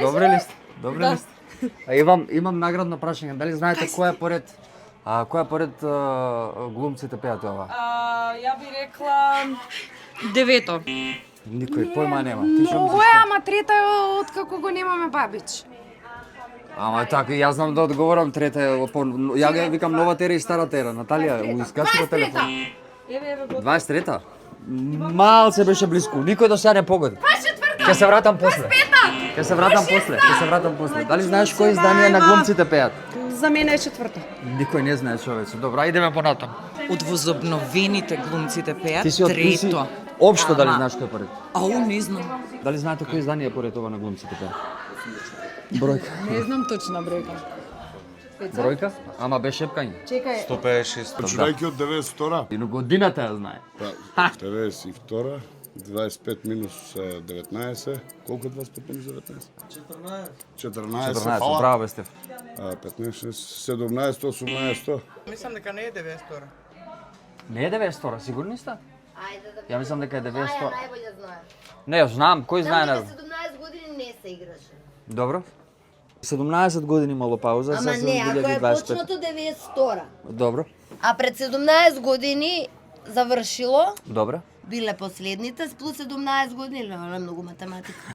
Добри ли сте? Добри ли сте? А имам наградно прашање. Дали знаете која е поред глумците пеат ова? Ја би рекла девето. Никој појма нема. Ти што Многу мислиш? е, ама трета е откако го немаме Бабич. Ама така, јас знам да одговорам трета е ја ги викам новата ера и старата ера. Наталија, изгаси го телефон. Еве, 23-та? Малце беше близко. Никој до сега не погоди. Ќе се вратам после. Ќе се вратам после. Дали знаеш кои издание на глумците пеат? За мене е четврта. Никој не знае, човече. Добра, идеме понатам. Од возобновените глумците пеат Ти си трето. Општо дали Ама- знаеш кој е поред? Ау, не знам. Дали знаете кој издание е поред ова на глумците пеат? Бројка. Не знам точна бројка. Бројка? Ама без шепкање. Чекај, 156. Починајќи од 92-а, И годината ја знае. 92-а, 25 минус 19, колку е 25 минус 19? 14. 14, фала. браво бе Стеф. 15, 17, 18. Мислам дека не е 92. Не е 92, сигурни сте? Ајде да Ја мислам дека е Маја 92. најбоље знае. Не, ја знам, кој знае Знам на... дека 17 години не се играше. Добро. 17 години имало пауза, Ама сега се не, ако е 2025. почнато 92-а, Добро, а пред 17 години завршило, добро. биле последните, с плюс 17 години, леле, многу математика.